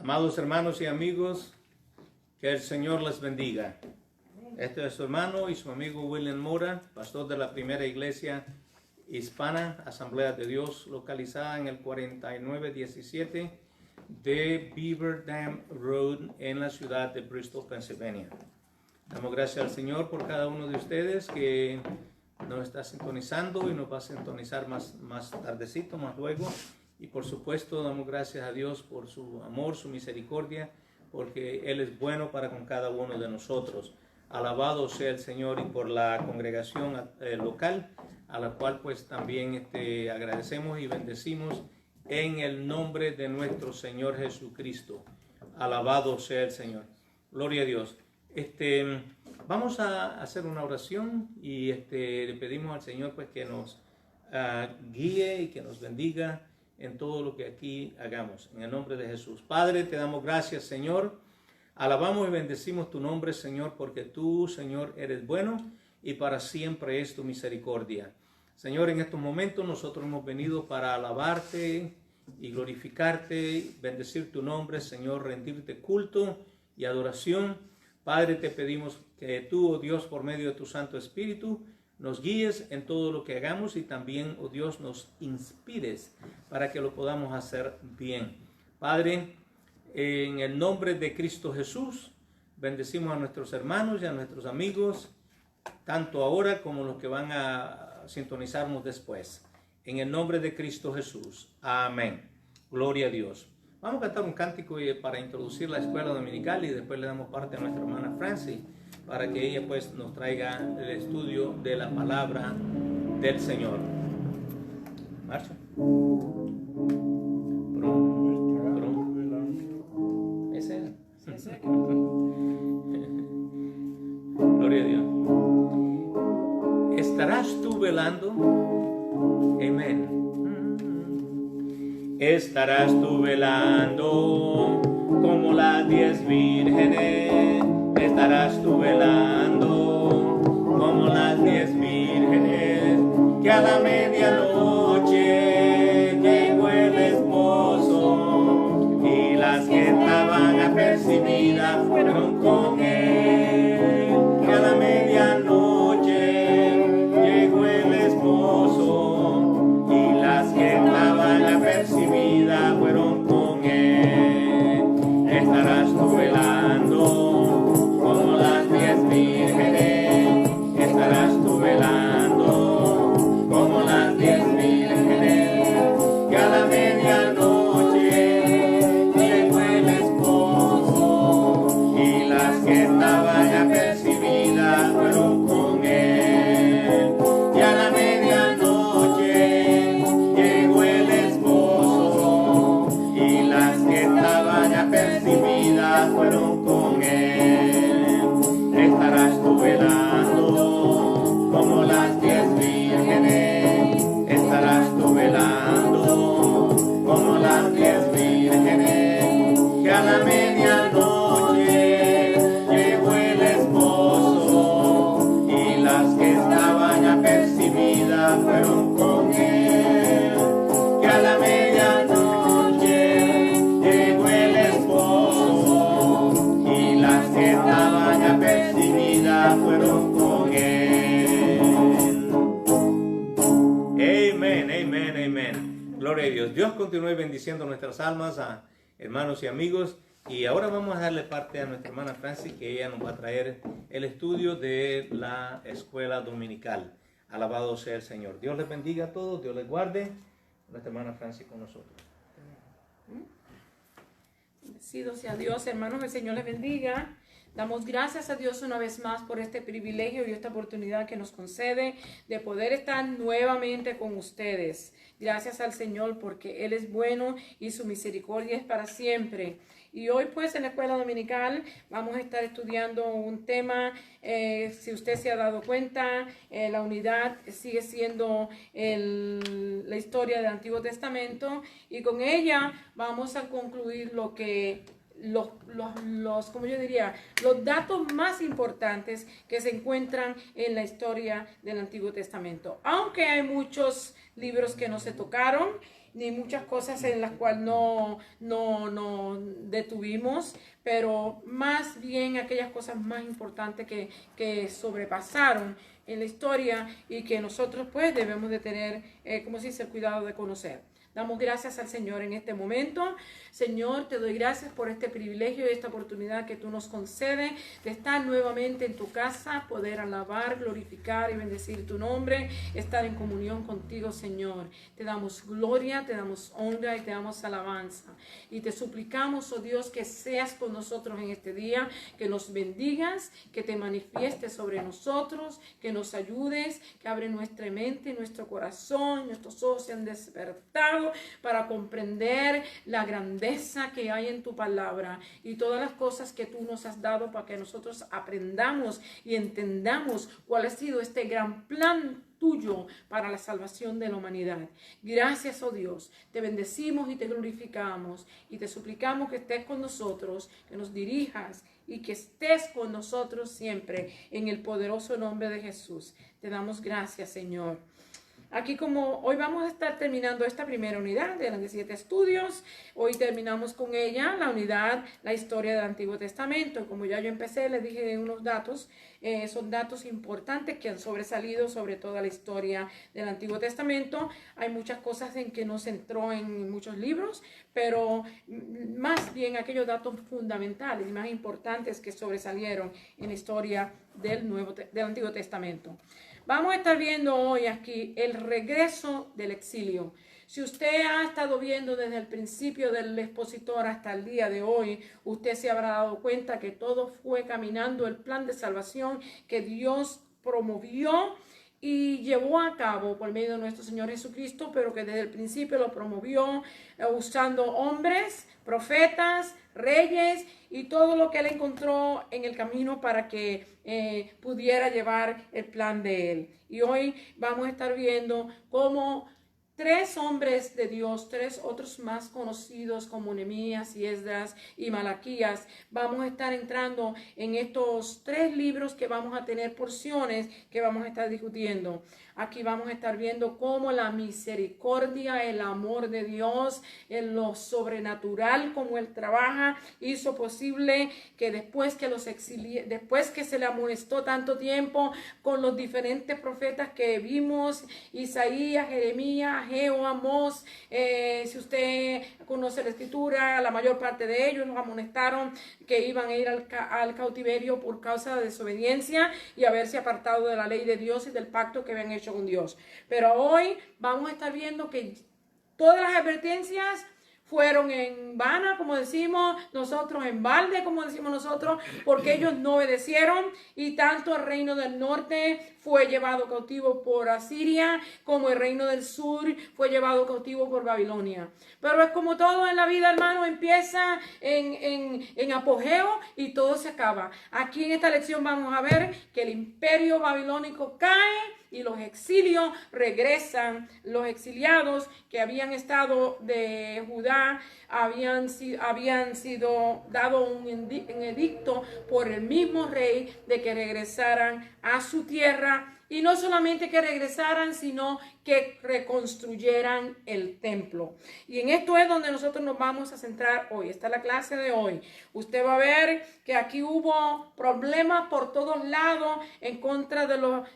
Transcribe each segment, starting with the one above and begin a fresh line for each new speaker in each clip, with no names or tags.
Amados hermanos y amigos, que el Señor les bendiga. Este es su hermano y su amigo William Mora, pastor de la primera iglesia hispana, Asamblea de Dios, localizada en el 4917 de Beaver Dam Road en la ciudad de Bristol, Pennsylvania. Damos gracias al Señor por cada uno de ustedes que nos está sintonizando y nos va a sintonizar más tardecito, más luego. Y por supuesto damos gracias a Dios por su amor, su misericordia, porque Él es bueno para con cada uno de nosotros. Alabado sea el Señor, y por la congregación local, a la cual pues también agradecemos y bendecimos en el nombre de nuestro Señor Jesucristo. Alabado sea el Señor. Gloria a Dios. Vamos a hacer una oración y le pedimos al Señor pues que nos guíe y que nos bendiga en todo lo que aquí hagamos. En el nombre de Jesús. Padre, te damos gracias, Señor. Alabamos y bendecimos tu nombre, Señor, porque tú, Señor, eres bueno y para siempre es tu misericordia. Señor, en estos momentos nosotros hemos venido para alabarte y glorificarte, bendecir tu nombre, Señor, rendirte culto y adoración. Padre, te pedimos que tú, oh Dios, por medio de tu Santo Espíritu, nos guíes en todo lo que hagamos y también, oh Dios, nos inspires para que lo podamos hacer bien. Padre, en el nombre de Cristo Jesús, bendecimos a nuestros hermanos y a nuestros amigos, tanto ahora como los que van a sintonizarnos después. En el nombre de Cristo Jesús. Amén. Gloria a Dios. Vamos a cantar un cántico para introducir la escuela dominical y después le damos parte a nuestra hermana Francis para que ella pues nos traiga el estudio de la palabra del Señor. Marcha. Ese es. Gloria a Dios. ¿Estarás tú velando? Amén. Estarás tú velando como las 10 vírgenes. Estarás tú velando como las 10 vírgenes, que a la medianoche llegó el esposo y las que estaban apercibidas fueron con él. Que a la medianoche llegó el esposo y las que estaban apercibidas fueron con él. Estarás tú velando como las 10 vírgenes, estarás tú velando como las 10 vírgenes, que a la medianoche llegó el esposo y las que estaban apercibidas fueron con él. Y a la medianoche llegó el esposo y las que estaban apercibidas fueron con él. Estarás tú velando como las 10 vírgenes, estarás tú velando como las 10 vírgenes, que a la medianoche llegó el esposo y las que estaban apercibidas fueron con él. Que a la medianoche llegó el esposo y las que estaban apercibidas fueron con él. Amén, amén, amén. Gloria a Dios. Dios continúe bendiciendo nuestras almas, a hermanos y amigos. Y ahora vamos a darle parte a nuestra hermana Francis, que ella nos va a traer el estudio de la escuela dominical. Alabado sea el Señor. Dios les bendiga a todos, Dios les guarde. Nuestra hermana Francis con nosotros.
Bendecido sea Dios, hermanos, el Señor les bendiga. Damos gracias a Dios una vez más por este privilegio y esta oportunidad que nos concede de poder estar nuevamente con ustedes. Gracias al Señor porque Él es bueno y su misericordia es para siempre. Y hoy pues en la escuela dominical vamos a estar estudiando un tema, si usted se ha dado cuenta, la unidad sigue siendo la historia del Antiguo Testamento y con ella vamos a concluir lo que como yo diría, los datos más importantes que se encuentran en la historia del Antiguo Testamento. Aunque hay muchos libros que no se tocaron, ni muchas cosas en las cuales no detuvimos, pero más bien aquellas cosas más importantes que sobrepasaron en la historia y que nosotros pues debemos de tener, como se dice, el cuidado de conocer. Damos gracias al Señor en este momento. Señor, te doy gracias por este privilegio y esta oportunidad que tú nos concedes de estar nuevamente en tu casa, poder alabar, glorificar y bendecir tu nombre, estar en comunión contigo, Señor. Te damos gloria, te damos honra y te damos alabanza. Y te suplicamos, oh Dios, que seas con nosotros en este día, que nos bendigas, que te manifiestes sobre nosotros, que nos ayudes, que abre nuestra mente, nuestro corazón, nuestros ojos sean despertados para comprender la grandeza que hay en tu palabra y todas las cosas que tú nos has dado para que nosotros aprendamos y entendamos cuál ha sido este gran plan tuyo para la salvación de la humanidad. Gracias, oh Dios, te bendecimos y te glorificamos y te suplicamos que estés con nosotros, que nos dirijas y que estés con nosotros siempre en el poderoso nombre de Jesús. Te damos gracias, Señor. Aquí como hoy vamos a estar terminando esta primera unidad de las 17 estudios, hoy terminamos con ella la unidad, la historia del Antiguo Testamento. Como ya yo empecé, les dije unos datos, son datos importantes que han sobresalido sobre toda la historia del Antiguo Testamento. Hay muchas cosas en que no se entró en muchos libros, pero más bien aquellos datos fundamentales y más importantes que sobresalieron en la historia del Antiguo Testamento. Vamos a estar viendo hoy aquí el regreso del exilio. Si usted ha estado viendo desde el principio del expositor hasta el día de hoy, usted se habrá dado cuenta que todo fue caminando el plan de salvación que Dios promovió y llevó a cabo por medio de nuestro Señor Jesucristo, pero que desde el principio lo promovió usando hombres, profetas, reyes y todo lo que él encontró en el camino para que pudiera llevar el plan de él. Y hoy vamos a estar viendo cómo 3 hombres de Dios, 3 otros más conocidos como Nehemías y Esdras y Malaquías. Vamos a estar entrando en estos 3 libros que vamos a tener porciones que vamos a estar discutiendo. Aquí vamos a estar viendo cómo la misericordia, el amor de Dios, en lo sobrenatural, como Él trabaja, hizo posible que después que se le amonestó tanto tiempo con los diferentes profetas que vimos, Isaías, Jeremías, Ageo, Amós, si usted conoce la escritura, la mayor parte de ellos los amonestaron que iban a ir al cautiverio por causa de desobediencia y haberse apartado de la ley de Dios y del pacto que habían hecho con Dios. Pero hoy vamos a estar viendo que todas las advertencias fueron en vana, como decimos nosotros, en balde, como decimos nosotros, porque ellos no obedecieron y tanto el reino del norte fue llevado cautivo por Asiria, como el reino del sur fue llevado cautivo por Babilonia. Pero es como todo en la vida, hermano, empieza en apogeo y todo se acaba. Aquí en esta lección vamos a ver que el imperio babilónico cae y los exilios regresan. Los exiliados que habían estado de Judá habían sido dado un edicto por el mismo rey de que regresaran a su tierra. Y no solamente que regresaran, sino que reconstruyeran el templo. Y en esto es donde nosotros nos vamos a centrar hoy. Esta es la clase de hoy. Usted va a ver que aquí hubo problemas por todos lados en contra de los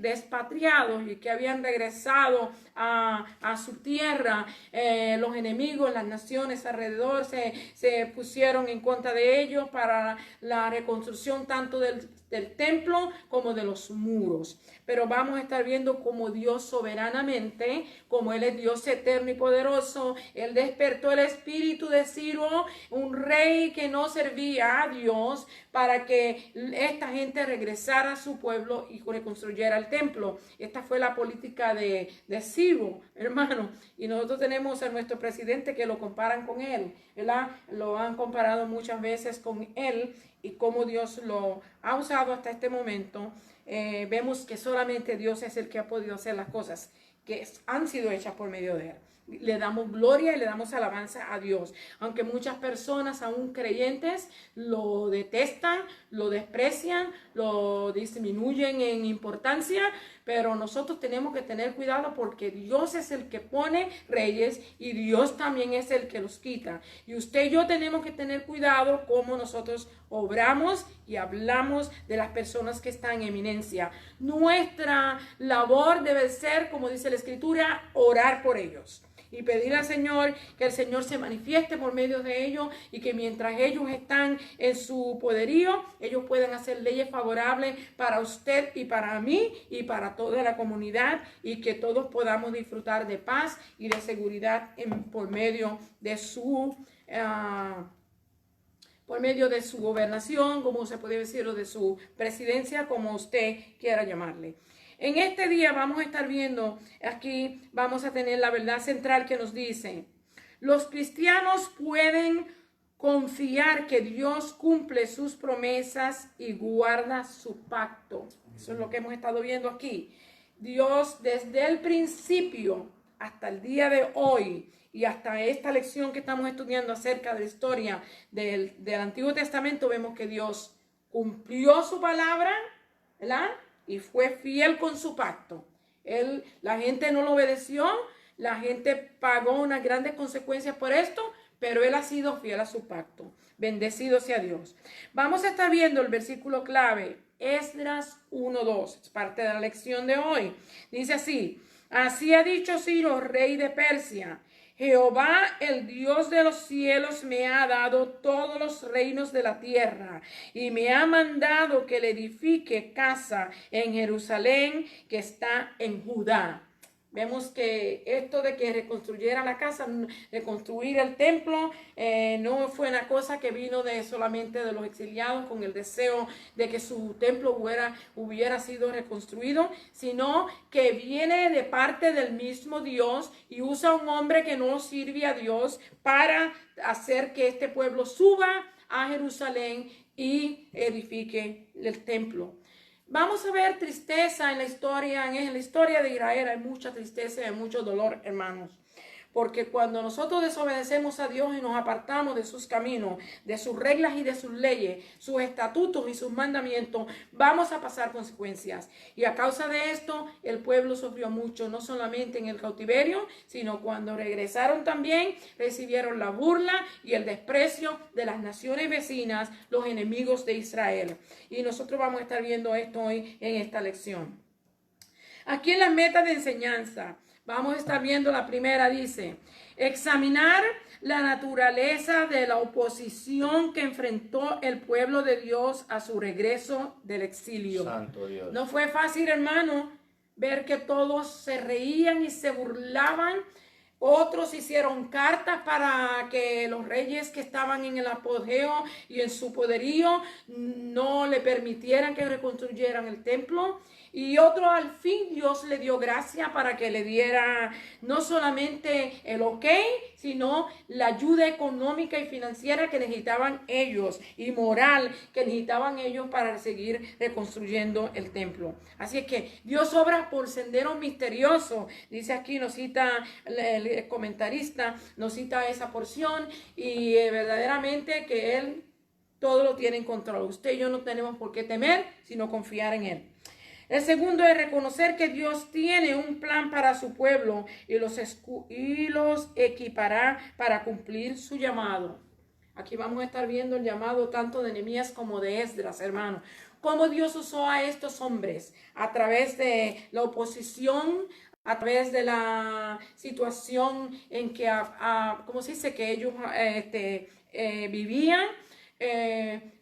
expatriados y que habían regresado a su tierra. Los enemigos, las naciones alrededor se pusieron en contra de ellos para la reconstrucción tanto del templo como de los muros. Pero vamos a estar viendo cómo Dios soberanamente, como Él es Dios eterno y poderoso, Él despertó el espíritu de Ciro, un rey que no servía a Dios, para que esta gente regresara a su pueblo y reconstruyera el templo. Esta fue la política de Ciro, hermano. Y nosotros tenemos a nuestro presidente que lo comparan con él, ¿verdad? Lo han comparado muchas veces con él y cómo Dios lo ha usado hasta este momento. Vemos que solamente Dios es el que ha podido hacer las cosas que han sido hechas por medio de él. le damos gloria y le damos alabanza a Dios. Aunque muchas personas, aún creyentes, lo detestan, lo desprecian, lo disminuyen en importancia, pero nosotros tenemos que tener cuidado porque Dios es el que pone reyes y Dios también es el que los quita. Y usted y yo tenemos que tener cuidado cómo nosotros obramos y hablamos de las personas que están en eminencia. Nuestra labor debe ser, como dice la Escritura, orar por ellos y pedir al Señor que el Señor se manifieste por medio de ellos y que mientras ellos están en su poderío, ellos puedan hacer leyes favorables para usted y para mí y para toda la comunidad y que todos podamos disfrutar de paz y de seguridad por medio de su gobernación, como se puede decir, o de su presidencia, como usted quiera llamarle. En este día vamos a estar viendo, aquí vamos a tener la verdad central que nos dice, los cristianos pueden confiar que Dios cumple sus promesas y guarda su pacto. Eso es lo que hemos estado viendo aquí. Dios desde el principio hasta el día de hoy y hasta esta lección que estamos estudiando acerca de la historia del Antiguo Testamento, vemos que Dios cumplió su palabra, ¿verdad? Y fue fiel con su pacto. La gente no lo obedeció, la gente pagó unas grandes consecuencias por esto, pero Él ha sido fiel a su pacto. Bendecido sea Dios. Vamos a estar viendo el versículo clave, Esdras 1:2, es parte de la lección de hoy. Dice así, así ha dicho Ciro, rey de Persia, Jehová, el Dios de los cielos, me ha dado todos los reinos de la tierra y me ha mandado que le edifique casa en Jerusalén, que está en Judá. Vemos que esto de que reconstruyera la casa, reconstruir el templo, no fue una cosa que vino solamente de los exiliados con el deseo de que su templo hubiera sido reconstruido, sino que viene de parte del mismo Dios y usa a un hombre que no sirve a Dios para hacer que este pueblo suba a Jerusalén y edifique el templo. Vamos a ver tristeza en la historia de Israel. Hay mucha tristeza y hay mucho dolor, hermanos. Porque cuando nosotros desobedecemos a Dios y nos apartamos de sus caminos, de sus reglas y de sus leyes, sus estatutos y sus mandamientos, vamos a pasar consecuencias. Y a causa de esto, el pueblo sufrió mucho, no solamente en el cautiverio, sino cuando regresaron también, recibieron la burla y el desprecio de las naciones vecinas, los enemigos de Israel. Y nosotros vamos a estar viendo esto hoy en esta lección. Aquí en las metas de enseñanza, vamos a estar viendo la primera, dice, examinar la naturaleza de la oposición que enfrentó el pueblo de Dios a su regreso del exilio.
Santo Dios. No
fue fácil, hermano, ver que todos se reían y se burlaban. Otros hicieron cartas para que los reyes que estaban en el apogeo y en su poderío no le permitieran que reconstruyeran el templo. Y otro, al fin Dios le dio gracia para que le diera no solamente el ok, sino la ayuda económica y financiera que necesitaban ellos y moral que necesitaban ellos para seguir reconstruyendo el templo. Así es que Dios obra por senderos misteriosos. Dice aquí, nos cita el comentarista, nos cita esa porción y verdaderamente que Él todo lo tiene en control. Usted y yo no tenemos por qué temer, sino confiar en Él. El segundo es reconocer que Dios tiene un plan para su pueblo y los equipará para cumplir su llamado. Aquí vamos a estar viendo el llamado tanto de Nehemías como de Esdras, hermanos. Cómo Dios usó a estos hombres a través de la oposición, a través de la situación en que, ¿cómo se dice? Que ellos vivían.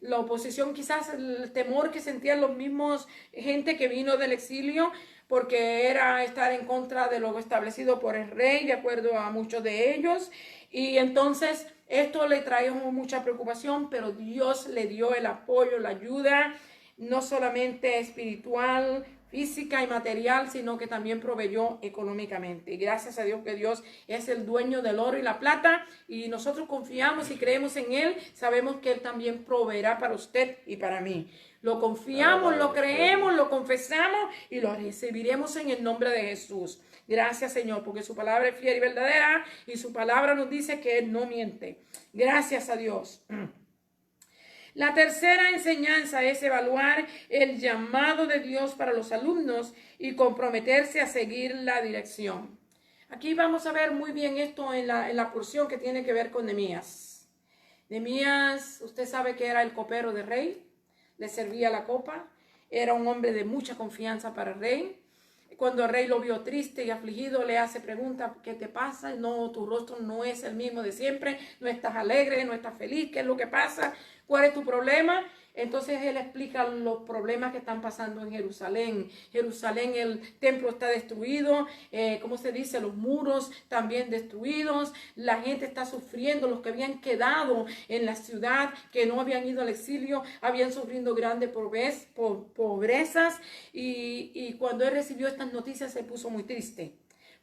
La oposición, quizás el temor que sentían los mismos gente que vino del exilio, porque era estar en contra de lo establecido por el rey, de acuerdo a muchos de ellos. Y entonces esto le trajo mucha preocupación, pero Dios le dio el apoyo, la ayuda, no solamente espiritual, física y material, sino que también proveyó económicamente. Y gracias a Dios que Dios es el dueño del oro y la plata, y nosotros confiamos y creemos en Él, sabemos que Él también proveerá para usted y para mí. Lo confiamos, lo creemos, lo confesamos y lo recibiremos en el nombre de Jesús. Gracias, Señor, porque su palabra es fiel y verdadera y su palabra nos dice que Él no miente. Gracias a Dios. La tercera enseñanza es evaluar el llamado de Dios para los alumnos y comprometerse a seguir la dirección. Aquí vamos a ver muy bien esto en la porción que tiene que ver con Nehemías. Nehemías, usted sabe que era el copero del rey, le servía la copa, era un hombre de mucha confianza para el rey. Cuando el rey lo vio triste y afligido, le hace pregunta, ¿qué te pasa? No, tu rostro no es el mismo de siempre, no estás alegre, no estás feliz, ¿qué es lo que pasa? ¿Cuál es tu problema? Entonces él explica los problemas que están pasando en Jerusalén. Jerusalén, el templo está destruido, ¿cómo se dice? Los muros también destruidos. La gente está sufriendo, los que habían quedado en la ciudad, que no habían ido al exilio, habían sufrido grandes pobrezas. Y cuando él recibió estas noticias se puso muy triste.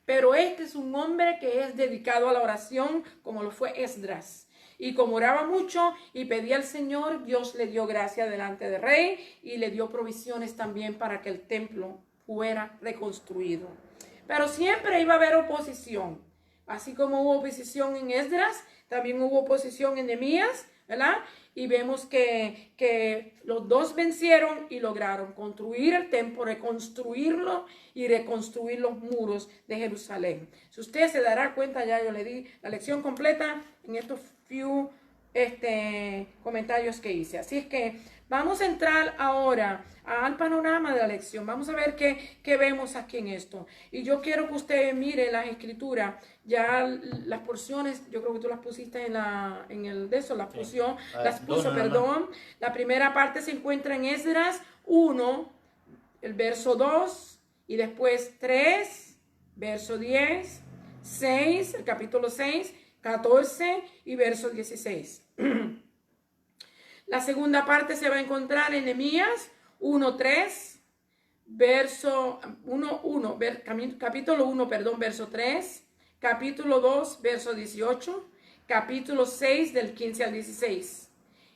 Pero este es un hombre que es dedicado a la oración, como lo fue Esdras. Y como oraba mucho y pedía al Señor, Dios le dio gracia delante del rey y le dio provisiones también para que el templo fuera reconstruido. Pero siempre iba a haber oposición. Así como hubo oposición en Esdras, también hubo oposición en Nehemías, ¿verdad? Y vemos que los dos vencieron y lograron construir el templo, reconstruirlo y reconstruir los muros de Jerusalén. Si usted se dará cuenta, ya yo le di la lección completa en estos comentarios que hice. Así es que vamos a entrar ahora al panorama de la lección. Vamos a ver qué vemos aquí en esto. Y yo quiero que usted mire las escrituras. Ya las porciones, yo creo que tú las pusiste en el de eso, las puso, perdón. La primera parte se encuentra en Esdras 1, el verso 2, y después 3, verso 10, 6, el capítulo 6, 14 y verso 16. La segunda parte se va a encontrar en Nehemías 1:3, capítulo 1, verso 3, capítulo 2, verso 18, capítulo 6 del 15 al 16.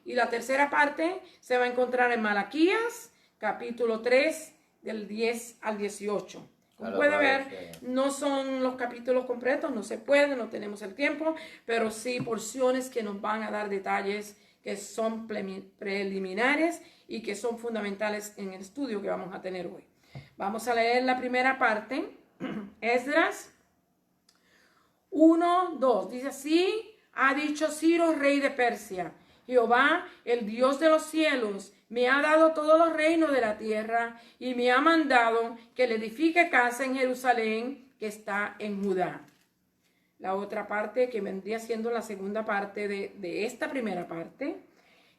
Y la tercera parte se va a encontrar en Malaquías, capítulo 3, del 10 al 18. Como puede ver, no son los capítulos completos, no se puede, no tenemos el tiempo, pero sí porciones que nos van a dar detalles que son preliminares y que son fundamentales en el estudio que vamos a tener hoy. Vamos a leer la primera parte, Esdras 1:2. Dice así: ha dicho Ciro, rey de Persia: Jehová, el Dios de los cielos, me ha dado todos los reinos de la tierra y me ha mandado que le edifique casa en Jerusalén, que está en Judá. La otra parte, que vendría siendo la segunda parte de esta primera parte,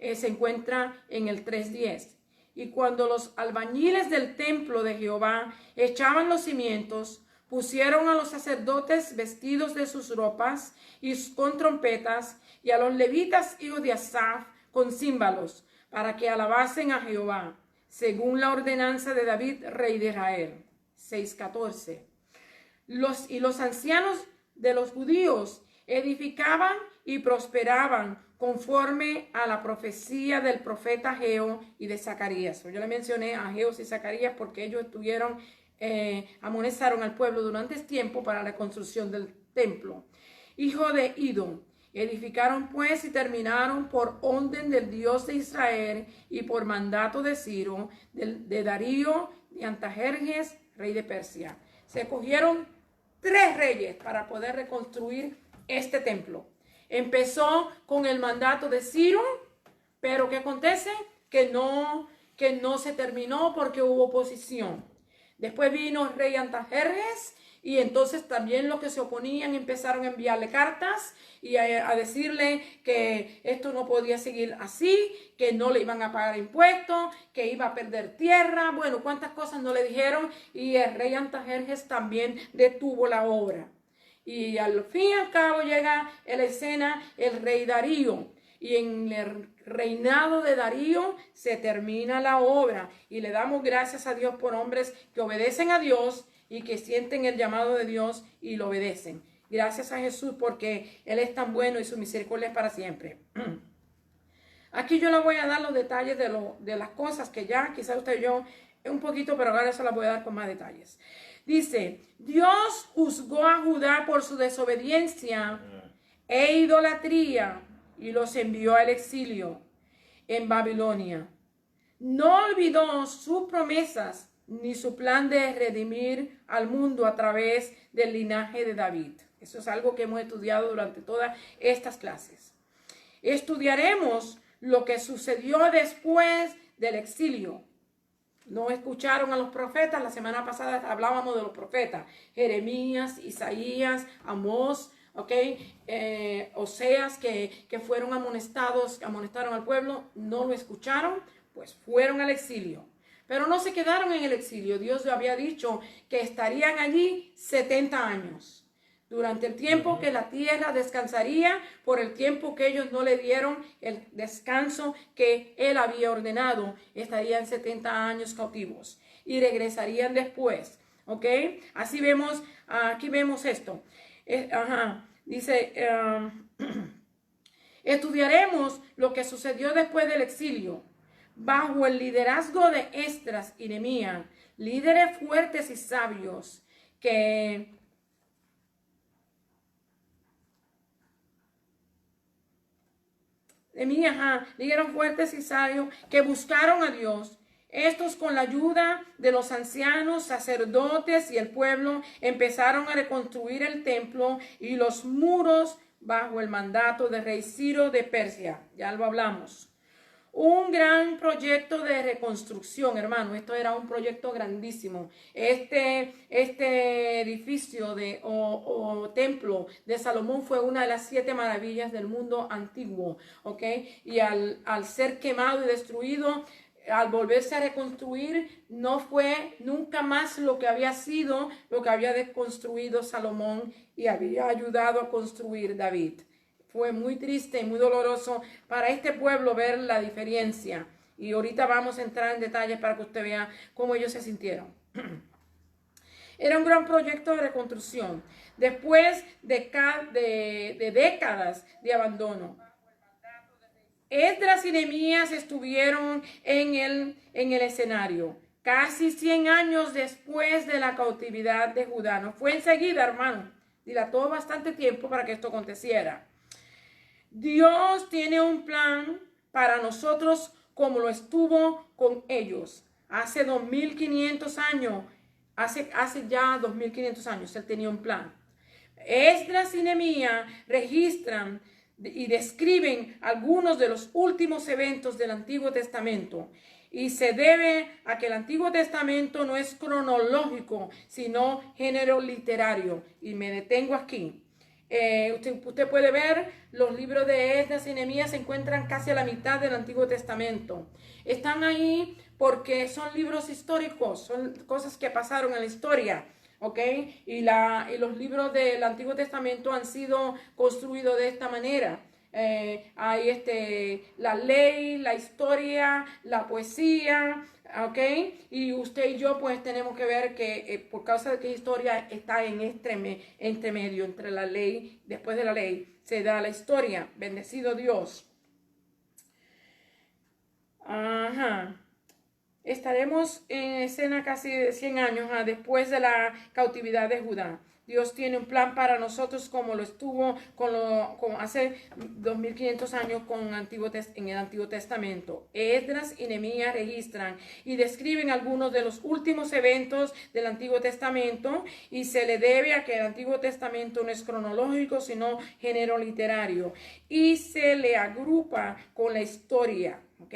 se encuentra en el 3:10. Y cuando los albañiles del templo de Jehová echaban los cimientos, pusieron a los sacerdotes vestidos de sus ropas y con trompetas, y a los levitas hijos de Asaf con címbalos, para que alabasen a Jehová, según la ordenanza de David, rey de Israel. 6:14. Los ancianos de los judíos edificaban y prosperaban conforme a la profecía del profeta Ageo y de Zacarías. Yo le mencioné a Ageo y Zacarías porque ellos amonestaron al pueblo durante este tiempo para la construcción del templo. Hijo de Iddo. Edificaron pues y terminaron por orden del Dios de Israel y por mandato de Ciro, de Darío, de Artajerjes, rey de Persia. Se cogieron 3 reyes para poder reconstruir este templo. Empezó con el mandato de Ciro, pero ¿qué acontece? Que no se terminó porque hubo oposición. Después vino el rey Artajerjes, y entonces también los que se oponían empezaron a enviarle cartas y a decirle que esto no podía seguir así, que no le iban a pagar impuestos, que iba a perder tierra. Bueno, cuántas cosas no le dijeron, y el rey Artajerjes también detuvo la obra. Y al fin y al cabo llega a la escena el rey Darío. y en el reinado de Darío se termina la obra. Y le damos gracias a Dios por hombres que obedecen a Dios y que sienten el llamado de Dios y lo obedecen. Gracias a Jesús porque Él es tan bueno y su misericordia es para siempre. Aquí yo le voy a dar los detalles de las cosas que ya quizás usted y yo un poquito, pero ahora se las voy a dar con más detalles. Dice, Dios juzgó a Judá por su desobediencia e idolatría y los envió al exilio en Babilonia. No olvidó sus promesas ni su plan de redimir al mundo a través del linaje de David. Eso es algo que hemos estudiado durante todas estas clases. Estudiaremos lo que sucedió después del exilio. No escucharon a los profetas. La semana pasada hablábamos de los profetas. Jeremías, Isaías, Amós, Oseas, que fueron amonestaron al pueblo. No lo escucharon, pues fueron al exilio. Pero no se quedaron en el exilio. Dios le había dicho que estarían allí 70 años. Durante el tiempo que la tierra descansaría, por el tiempo que ellos no le dieron el descanso que Él había ordenado, estarían 70 años cautivos y regresarían después. ¿Ok? Así vemos, aquí vemos esto. Dice, estudiaremos lo que sucedió después del exilio. Bajo el liderazgo de Esdras y Nehemías, líderes fuertes y sabios que líderes fuertes y sabios que buscaron a Dios. Estos, con la ayuda de los ancianos, sacerdotes y el pueblo, empezaron a reconstruir el templo y los muros bajo el mandato del rey Ciro de Persia. Ya lo hablamos. Un gran proyecto de reconstrucción, hermano. Esto era un proyecto grandísimo. Este edificio o templo de Salomón fue una de las 7 maravillas del mundo antiguo, ¿ok? Y al ser quemado y destruido, al volverse a reconstruir, no fue nunca más lo que había sido, lo que había construido Salomón y había ayudado a construir David. Fue muy triste y muy doloroso para este pueblo ver la diferencia. Y ahorita vamos a entrar en detalles para que usted vea cómo ellos se sintieron. Era un gran proyecto de reconstrucción. Después de décadas de abandono, Esdras y Nehemías estuvieron en el escenario. Casi 100 años después de la cautividad de Judá. No fue enseguida, hermano. Dilató bastante tiempo para que esto aconteciera. Dios tiene un plan para nosotros como lo estuvo con ellos. Hace 2500 años, hace ya 2500 años, Él tenía un plan. Esdras y Nehemías registran y describen algunos de los últimos eventos del Antiguo Testamento. Y se debe a que el Antiguo Testamento no es cronológico, sino género literario. Y me detengo aquí. Usted puede ver los libros de Esdras y Nehemías se encuentran casi a la mitad del Antiguo Testamento. Están ahí porque son libros históricos, son cosas que pasaron en la historia, ¿ok? Y los libros del Antiguo Testamento han sido construidos de esta manera. Hay la ley, la historia, la poesía, ¿ok? Y usted y yo pues tenemos que ver que por causa de que la historia está entre medio, entre la ley, después de la ley se da la historia. Bendecido Dios. Estaremos en escena casi de 100 años después de la cautividad de Judá. Dios tiene un plan para nosotros como lo estuvo como hace 2500 años en el Antiguo Testamento. Esdras y Nehemías registran y describen algunos de los últimos eventos del Antiguo Testamento y se le debe a que el Antiguo Testamento no es cronológico sino género literario y se le agrupa con la historia, ¿ok?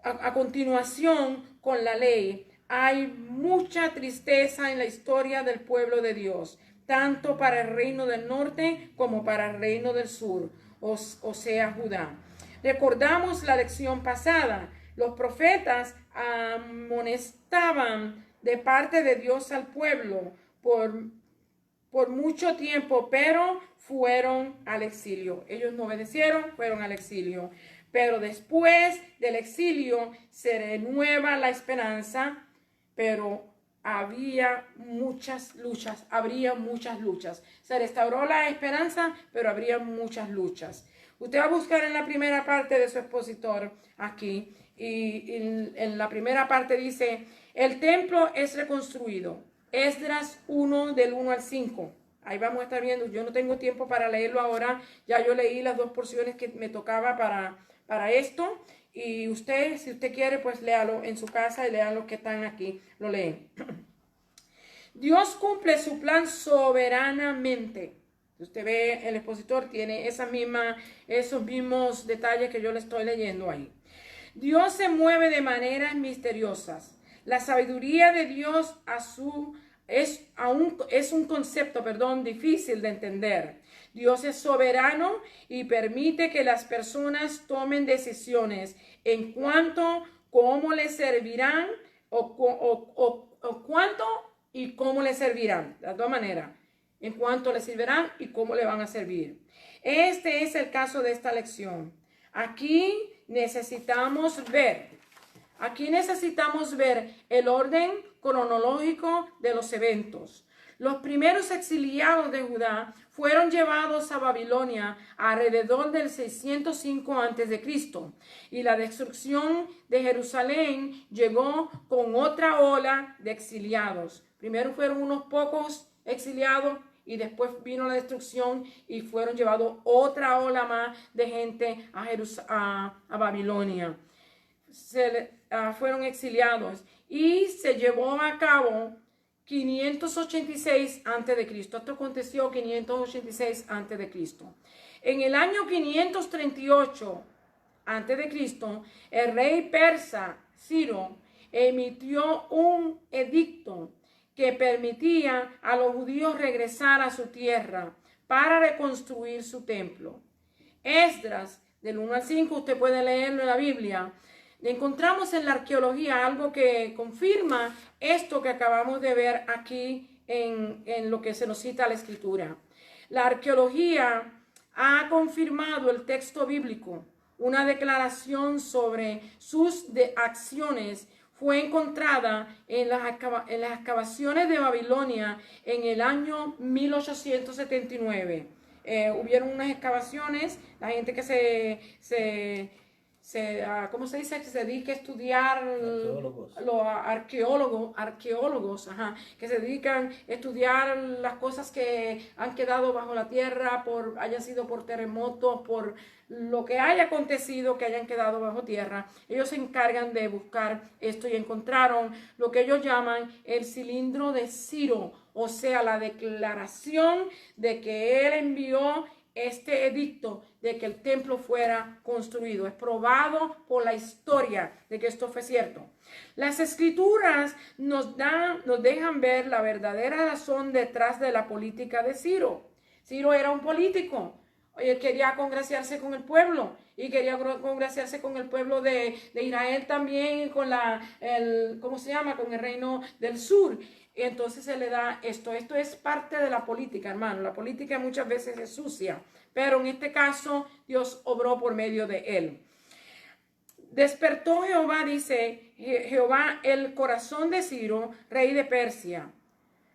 A continuación con la ley. Hay mucha tristeza en la historia del pueblo de Dios, tanto para el reino del norte como para el reino del sur, o sea, Judá. Recordamos la lección pasada. Los profetas amonestaban de parte de Dios al pueblo por mucho tiempo, pero fueron al exilio. Ellos no obedecieron, fueron al exilio. Pero después del exilio se renueva la esperanza, pero habría muchas luchas. Se restauró la esperanza, pero habría muchas luchas. Usted va a buscar en la primera parte de su expositor aquí, y en la primera parte dice, el templo es reconstruido. Esdras 1 del 1 al 5. Ahí vamos a estar viendo. Yo no tengo tiempo para leerlo ahora. Ya yo leí las 2 porciones que me tocaba para esto. Y usted, si usted quiere, pues léalo en su casa y lean los que están aquí. Lo leen. Dios cumple su plan soberanamente. Usted ve, el expositor tiene esos mismos detalles que yo le estoy leyendo ahí. Dios se mueve de maneras misteriosas. La sabiduría de Dios es un concepto, difícil de entender. Dios es soberano y permite que las personas tomen decisiones en cuanto cómo le servirán o cuánto y cómo le servirán. Las dos maneras. En cuanto le servirán y cómo le van a servir. Este es el caso de esta lección. Aquí necesitamos ver el orden cronológico de los eventos. Los primeros exiliados de Judá fueron llevados a Babilonia alrededor del 605 a.C. y la destrucción de Jerusalén llegó con otra ola de exiliados. Primero fueron unos pocos exiliados y después vino la destrucción y fueron llevados otra ola más de gente a Babilonia. Fueron exiliados y se llevó a cabo 586 a.C. Esto aconteció 586 a.C. En el año 538 a.C., el rey persa Ciro emitió un edicto que permitía a los judíos regresar a su tierra para reconstruir su templo. Esdras, del 1 al 5, usted puede leerlo en la Biblia. Encontramos en la arqueología algo que confirma esto que acabamos de ver aquí en lo que se nos cita la Escritura. La arqueología ha confirmado el texto bíblico. Una declaración sobre sus acciones fue encontrada en las excavaciones de Babilonia en el año 1879. Hubieron unas excavaciones, la gente que ¿cómo se dice? Que se dedica a estudiar, los arqueólogos, que se dedican a estudiar las cosas que han quedado bajo la tierra, hayan sido por terremotos, por lo que haya acontecido, que hayan quedado bajo tierra. Ellos se encargan de buscar esto y encontraron lo que ellos llaman el cilindro de Ciro, o sea, la declaración de que él envió este edicto de que el templo fuera construido. Es probado por la historia de que esto fue cierto. Las escrituras nos dejan ver la verdadera razón detrás de la política de Ciro. Ciro era un político. Él quería congraciarse con el pueblo y quería congraciarse con el pueblo de Israel también, con con el reino del sur. Y entonces se le da esto. Esto es parte de la política, hermano. La política muchas veces es sucia, pero en este caso Dios obró por medio de él. Despertó Jehová, dice Jehová, el corazón de Ciro, rey de Persia.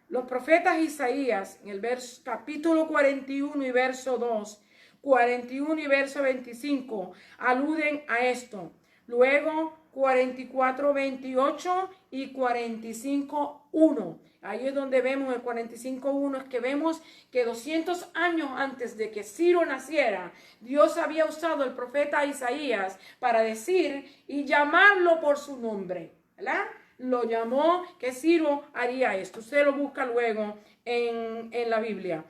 Los profetas Isaías, en el capítulo 41 y verso 2, 41 y verso 25, aluden a esto. Luego 44, 28 y 45, 1. Ahí es donde vemos el 45, 1, es que vemos que 200 años antes de que Ciro naciera, Dios había usado el profeta Isaías para decir y llamarlo por su nombre, ¿verdad? Lo llamó que Ciro haría esto. Usted lo busca luego en la Biblia.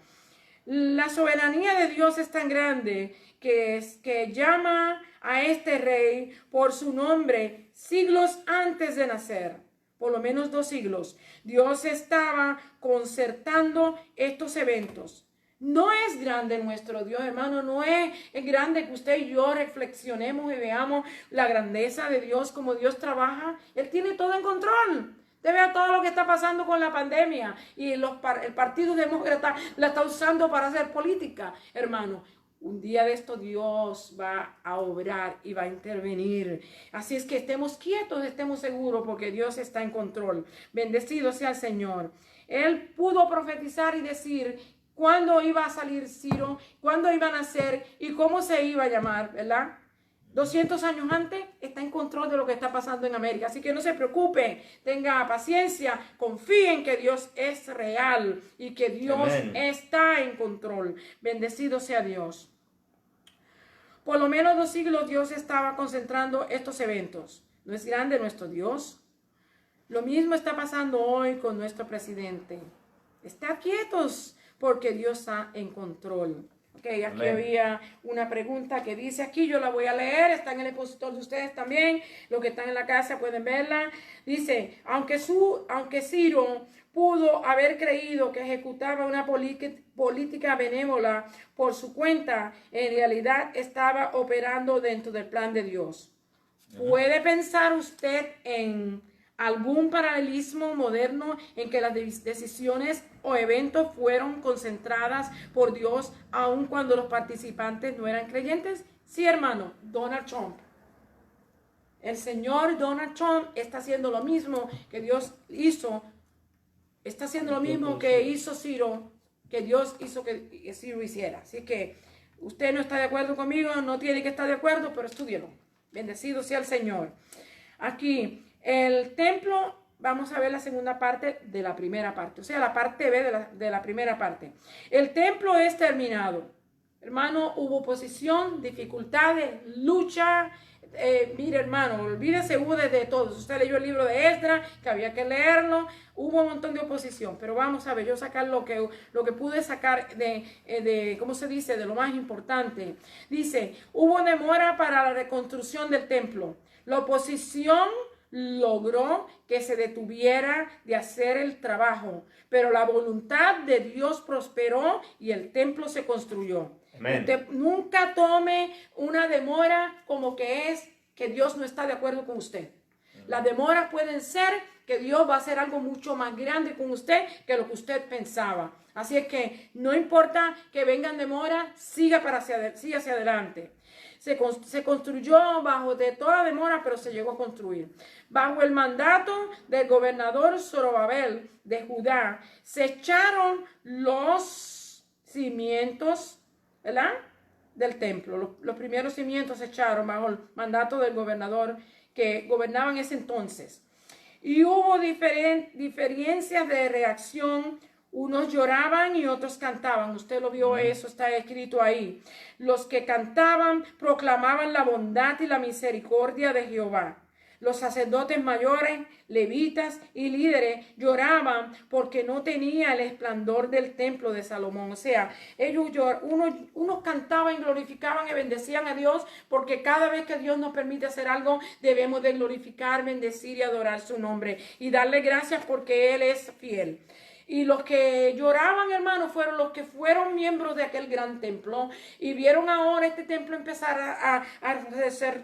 La soberanía de Dios es tan grande que llama a este rey por su nombre siglos antes de nacer, por lo menos 2 siglos. Dios estaba concertando estos eventos. No es grande nuestro Dios, hermano, no es grande que usted y yo reflexionemos y veamos la grandeza de Dios, como Dios trabaja. Él tiene todo en control. Usted vea todo lo que está pasando con la pandemia y el Partido Demócrata la está usando para hacer política, hermano. Un día de esto Dios va a obrar y va a intervenir. Así es que estemos quietos, estemos seguros porque Dios está en control. Bendecido sea el Señor. Él pudo profetizar y decir cuándo iba a salir Ciro, cuándo iba a nacer y cómo se iba a llamar, ¿verdad? 200 años antes está en control de lo que está pasando en América. Así que no se preocupe, tenga paciencia, confíe en que Dios es real y que Dios está en control. Bendecido sea Dios. Por lo menos 2 siglos Dios estaba concentrando estos eventos. ¿No es grande nuestro Dios? Lo mismo está pasando hoy con nuestro presidente. Está quietos porque Dios está en control. Ok, aquí había una pregunta que dice aquí, yo la voy a leer, está en el expositor de ustedes también, los que están en la casa pueden verla. Dice, aunque Ciro pudo haber creído que ejecutaba una política benévola por su cuenta, en realidad estaba operando dentro del plan de Dios. ¿Puede pensar usted en algún paralelismo moderno en que las decisiones o eventos fueron concentradas por Dios aun cuando los participantes no eran creyentes? Sí, hermano, Donald Trump. El señor Donald Trump está haciendo lo mismo que Dios hizo, está haciendo lo mismo que hizo Ciro, que Dios hizo que Ciro hiciera. Así que usted no está de acuerdo conmigo, no tiene que estar de acuerdo, pero estúdielo. Bendecido sea el Señor. Aquí, el templo, vamos a ver la segunda parte de la primera parte, o sea, la parte B de la primera parte. El templo es terminado. Hermano, hubo oposición, dificultades, lucha. Mire, hermano, olvídese de todos. Usted leyó el libro de Esdras, que había que leerlo. Hubo un montón de oposición, pero vamos a ver, yo sacar lo que pude sacar ¿cómo se dice? De lo más importante. Dice, hubo demora para la reconstrucción del templo. La oposición logró que se detuviera de hacer el trabajo, pero la voluntad de Dios prosperó y el templo se construyó. Usted nunca tome una demora como que es que Dios no está de acuerdo con usted. Las demoras pueden ser que Dios va a hacer algo mucho más grande con usted que lo que usted pensaba. Así es que no importa que vengan demoras, siga hacia adelante. Se construyó bajo de toda demora, pero se llegó a construir. Bajo el mandato del gobernador Zorobabel de Judá, se echaron los cimientos, ¿verdad?, del templo. Los primeros cimientos se echaron bajo el mandato del gobernador que gobernaba en ese entonces. Y hubo diferencias de reacción. Unos lloraban y otros cantaban. Usted lo vio, eso está escrito ahí. Los que cantaban proclamaban la bondad y la misericordia de Jehová. Los sacerdotes mayores, levitas y líderes lloraban porque no tenía el esplendor del templo de Salomón. O sea, unos cantaban y glorificaban y bendecían a Dios, porque cada vez que Dios nos permite hacer algo, debemos de glorificar, bendecir y adorar su nombre y darle gracias porque Él es fiel. Y los que lloraban, hermanos, fueron los que fueron miembros de aquel gran templo y vieron ahora este templo empezar a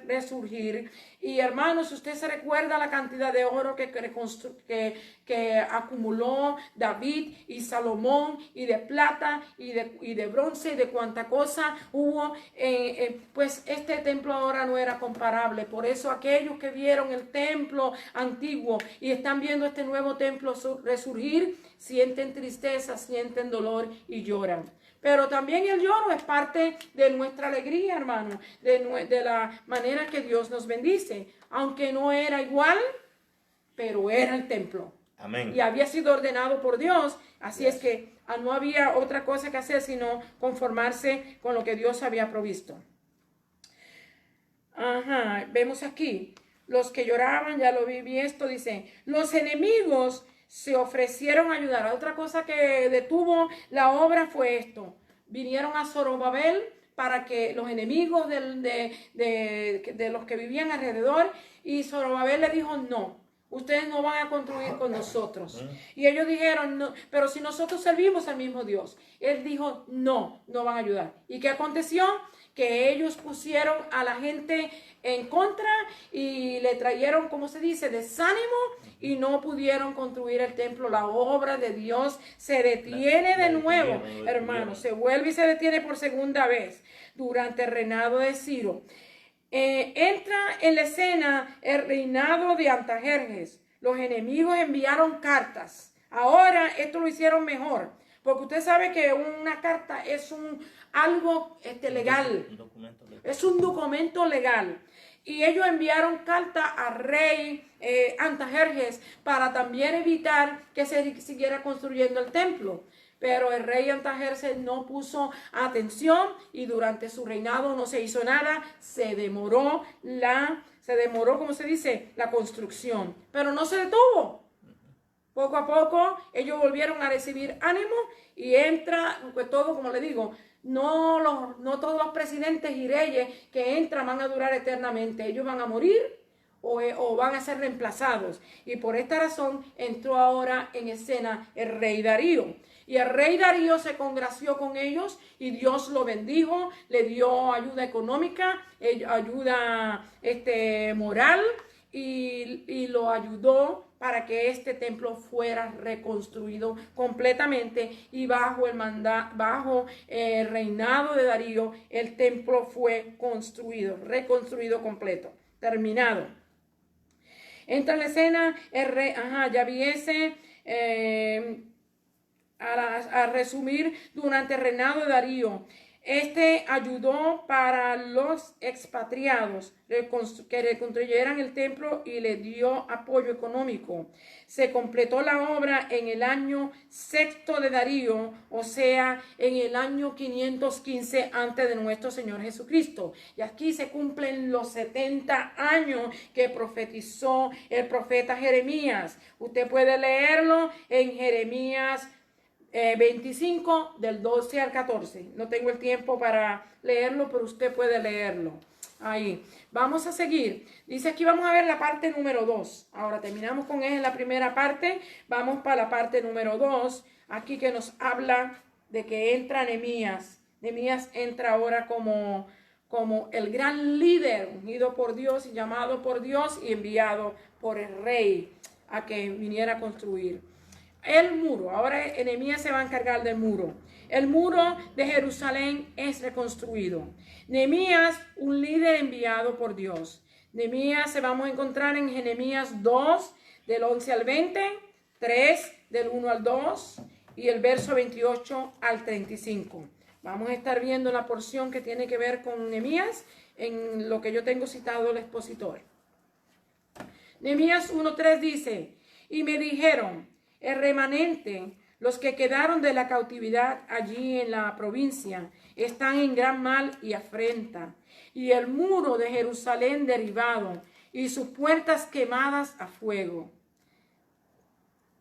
resurgir. Y hermanos, usted se recuerda la cantidad de oro que acumuló David y Salomón, y de plata y de bronce y de cuánta cosa hubo. Pues este templo ahora no era comparable. Por eso aquellos que vieron el templo antiguo y están viendo este nuevo templo resurgir, sienten tristeza, sienten dolor y lloran. Pero también el lloro es parte de nuestra alegría, hermano, de la manera que Dios nos bendice. Aunque no era igual, pero era el templo.
Amén.
Y había sido ordenado por Dios. Así es que no había otra cosa que hacer sino conformarse con lo que Dios había provisto. Ajá, vemos aquí. Los que lloraban, ya lo vi esto, dice, los enemigos se ofrecieron a ayudar. Otra cosa que detuvo la obra fue esto. Vinieron a Zorobabel para que los enemigos de los que vivían alrededor, y Zorobabel le dijo, no, ustedes no van a construir con nosotros. Y ellos dijeron, no, pero si nosotros servimos al mismo Dios. Él dijo, no van a ayudar. ¿Y qué aconteció? que ellos pusieron a la gente en contra y le trajeron, ¿cómo se dice?, desánimo, y no pudieron construir el templo. La obra de Dios se detiene de nuevo, hermanos, se vuelve y se detiene por segunda vez durante el reinado de Ciro. Entra en la escena el reinado de Artajerjes. Los enemigos enviaron cartas. Ahora esto lo hicieron mejor, porque usted sabe que una carta es algo legal. Es un documento legal. Y ellos enviaron carta al rey Artajerjes para también evitar que se siguiera construyendo el templo. Pero el rey Artajerjes no puso atención y durante su reinado no se hizo nada. Se demoró, ¿cómo se dice?, la construcción. Pero no se detuvo. Poco a poco ellos volvieron a recibir ánimo y entra, pues todo, como le digo, no todos los presidentes y reyes que entran van a durar eternamente. Ellos van a morir o van a ser reemplazados. Y por esta razón entró ahora en escena el rey Darío. Y el rey Darío se congració con ellos y Dios lo bendijo, le dio ayuda económica, ayuda moral y lo ayudó para que este templo fuera reconstruido completamente, y bajo el reinado de Darío el templo fue reconstruido completo, terminado. Entra en la escena el rey, a resumir, durante el reinado de Darío, ayudó para los expatriados que reconstruyeran el templo y le dio apoyo económico. Se completó la obra en el año sexto de Darío, o sea, en el año 515 antes de nuestro Señor Jesucristo. Y aquí se cumplen los 70 años que profetizó el profeta Jeremías. Usted puede leerlo en Jeremías 25 del 12 al 14. No tengo el tiempo para leerlo, pero usted puede leerlo ahí. Vamos a seguir. Dice aquí, vamos a ver la parte número 2. Ahora terminamos con la primera parte. Vamos para la parte número 2. Aquí que nos habla de que entra Nehemías. Nehemías entra ahora como el gran líder, ungido por Dios y llamado por Dios y enviado por el rey a que viniera a construir el muro. Ahora Nehemías se va a encargar del muro. El muro de Jerusalén es reconstruido. Nehemías, un líder enviado por Dios. Nehemías se vamos a encontrar en Nehemías 2, del 11 al 20, 3, del 1 al 2 y el verso 28 al 35. Vamos a estar viendo la porción que tiene que ver con Nehemías en lo que yo tengo citado el expositor. Nehemías 1:3 dice: y me dijeron, el remanente, los que quedaron de la cautividad allí en la provincia, están en gran mal y afrenta, y el muro de Jerusalén derribado, y sus puertas quemadas a fuego.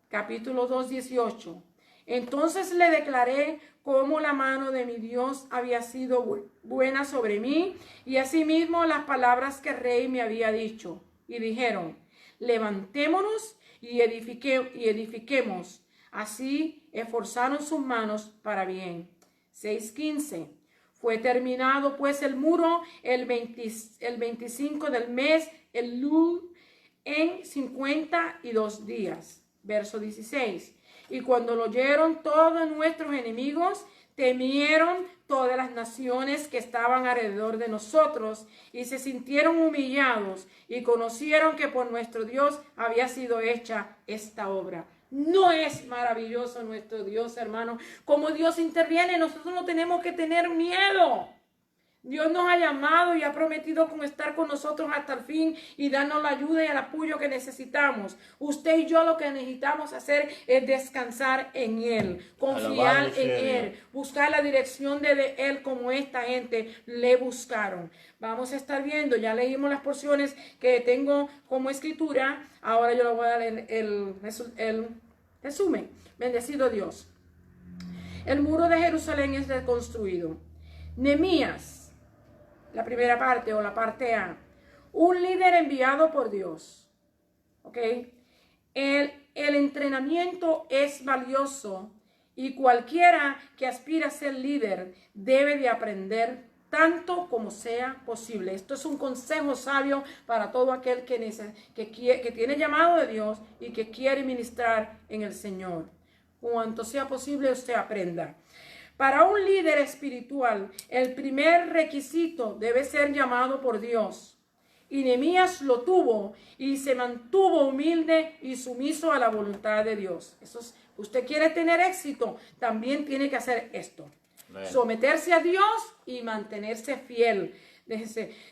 Capítulo 2:18. Entonces le declaré cómo la mano de mi Dios había sido buena sobre mí, y asimismo las palabras que el rey me había dicho. Y dijeron: levantémonos y edifiquemos. Así esforzaron sus manos para bien. 6:15. Fue terminado pues el muro el 25 del mes Elul en 52 días. Verso 16. Y cuando lo oyeron todos nuestros enemigos, temieron todas las naciones que estaban alrededor de nosotros y se sintieron humillados y conocieron que por nuestro Dios había sido hecha esta obra. ¿No es maravilloso nuestro Dios, hermano? Como Dios interviene, nosotros no tenemos que tener miedo. Dios nos ha llamado y ha prometido estar con nosotros hasta el fin y darnos la ayuda y el apoyo que necesitamos. Usted y yo lo que necesitamos hacer es descansar en Él, confiar en Él, buscar la dirección de Él como esta gente le buscaron. Vamos a estar viendo, ya leímos las porciones que tengo como escritura, ahora yo le voy a dar el resumen. Bendecido Dios. El muro de Jerusalén es reconstruido. Nehemías, la primera parte o la parte A, un líder enviado por Dios. ¿Ok? El entrenamiento es valioso y cualquiera que aspira a ser líder debe de aprender tanto como sea posible. Esto es un consejo sabio para todo aquel que tiene llamado de Dios y que quiere ministrar en el Señor. Cuanto sea posible, usted aprenda. Para un líder espiritual, el primer requisito debe ser llamado por Dios. Y Nehemías lo tuvo y se mantuvo humilde y sumiso a la voluntad de Dios. Usted quiere tener éxito, también tiene que hacer esto. Someterse a Dios y mantenerse fiel.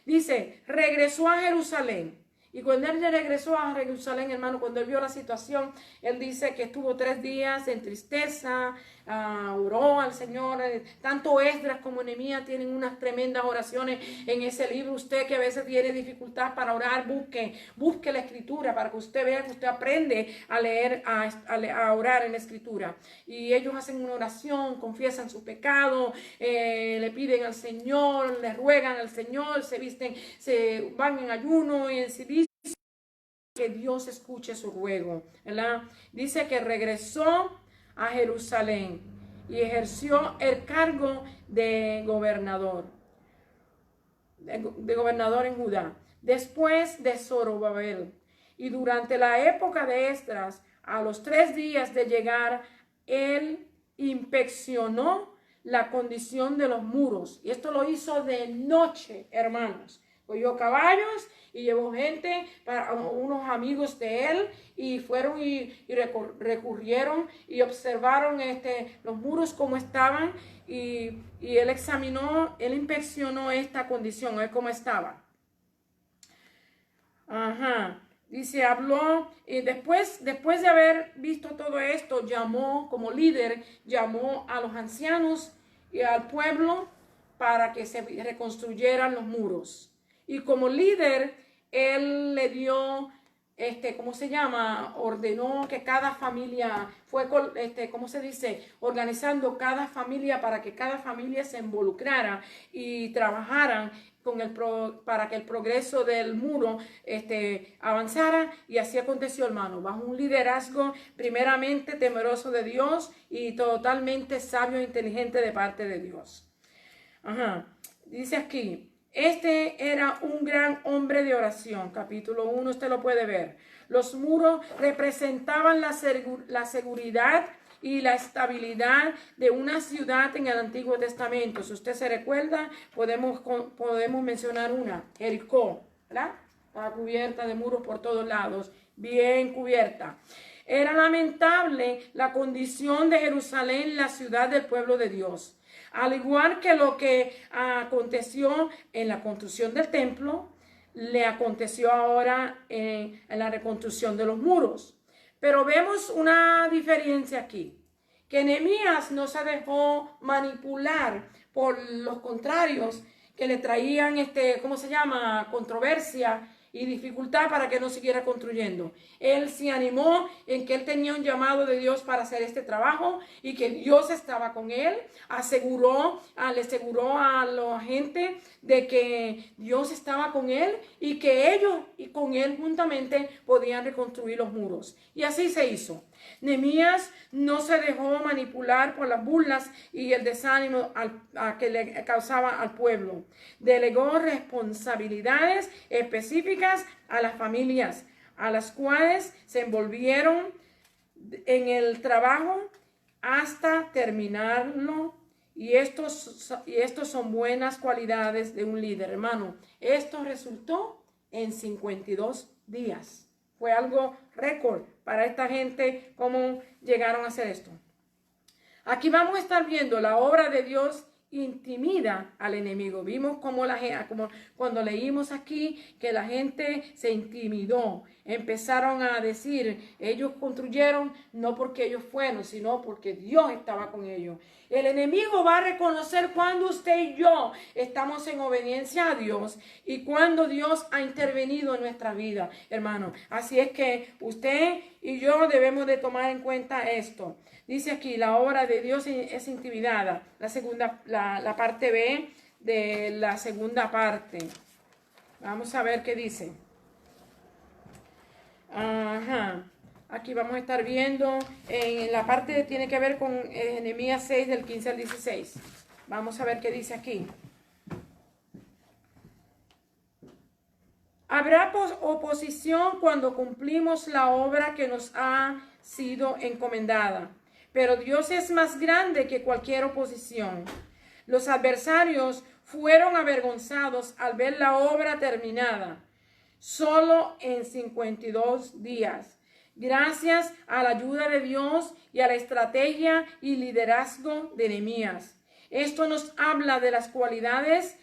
Dice, regresó a Jerusalén. Y cuando él regresó a Jerusalén, hermano, cuando él vio la situación, él dice que estuvo 3 días en tristeza, oró al Señor. Tanto Esdras como Nehemías tienen unas tremendas oraciones en ese libro. Usted que a veces tiene dificultad para orar, busque la escritura para que usted vea que usted aprende a leer, a orar en la escritura. Y ellos hacen una oración, confiesan su pecado, le piden al Señor, le ruegan al Señor, se van en ayuno y en servicio. Que Dios escuche su ruego, ¿verdad? Dice que regresó a Jerusalén y ejerció el cargo de gobernador en Judá, después de Zorobabel. Y durante la época de Esdras, a los 3 días de llegar, él inspeccionó la condición de los muros. Y esto lo hizo de noche, hermanos. Cogió caballos y llevó gente, para unos amigos de él, y fueron y recurrieron y observaron los muros como estaban, y él inspeccionó esta condición, a ver cómo estaba. Dice, habló, y después de haber visto todo esto, como líder, llamó a los ancianos y al pueblo para que se reconstruyeran los muros. Y como líder, él le dio, ordenó que cada familia, organizando cada familia para que cada familia se involucrara y trabajaran para que el progreso del muro avanzara. Y así aconteció, hermano, bajo un liderazgo primeramente temeroso de Dios y totalmente sabio e inteligente de parte de Dios. Dice aquí, este era un gran hombre de oración. Capítulo 1, usted lo puede ver. Los muros representaban la seguridad y la estabilidad de una ciudad en el Antiguo Testamento. Si usted se recuerda, podemos mencionar una, Jericó, ¿verdad? Estaba cubierta de muros por todos lados, bien cubierta. Era lamentable la condición de Jerusalén, la ciudad del pueblo de Dios. Al igual que lo que aconteció en la construcción del templo, le aconteció ahora en la reconstrucción de los muros. Pero vemos una diferencia aquí, que Nehemías no se dejó manipular por los contrarios que le traían, controversia y dificultad para que no siguiera construyendo. Él se animó en que él tenía un llamado de Dios para hacer este trabajo y que Dios estaba con él. Le aseguró a la gente de que Dios estaba con él y que ellos y con él juntamente podían reconstruir los muros. Y así se hizo. Nehemías no se dejó manipular por las burlas y el desánimo que le causaba al pueblo. Delegó responsabilidades específicas a las familias, a las cuales se envolvieron en el trabajo hasta terminarlo. Y estos son buenas cualidades de un líder, hermano. Esto resultó en 52 días. Fue algo récord para esta gente, cómo llegaron a hacer esto. Aquí vamos a estar viendo la obra de Dios intimida al enemigo. Vimos como cuando leímos aquí que la gente se intimidó. Empezaron a decir, ellos construyeron no porque ellos fueron, sino porque Dios estaba con ellos. El enemigo va a reconocer cuando usted y yo estamos en obediencia a Dios y cuando Dios ha intervenido en nuestra vida, hermano. Así es que usted y yo debemos de tomar en cuenta esto. Dice aquí, la obra de Dios es intimidada. La parte B de la segunda parte. Vamos a ver qué dice. Aquí vamos a estar viendo en la parte que tiene que ver con Nehemías 6 del 15 al 16. Vamos a ver qué dice aquí. Habrá oposición cuando cumplimos la obra que nos ha sido encomendada, pero Dios es más grande que cualquier oposición. Los adversarios fueron avergonzados al ver la obra terminada, solo en 52 días, gracias a la ayuda de Dios y a la estrategia y liderazgo de Nehemías. Esto nos habla de las cualidades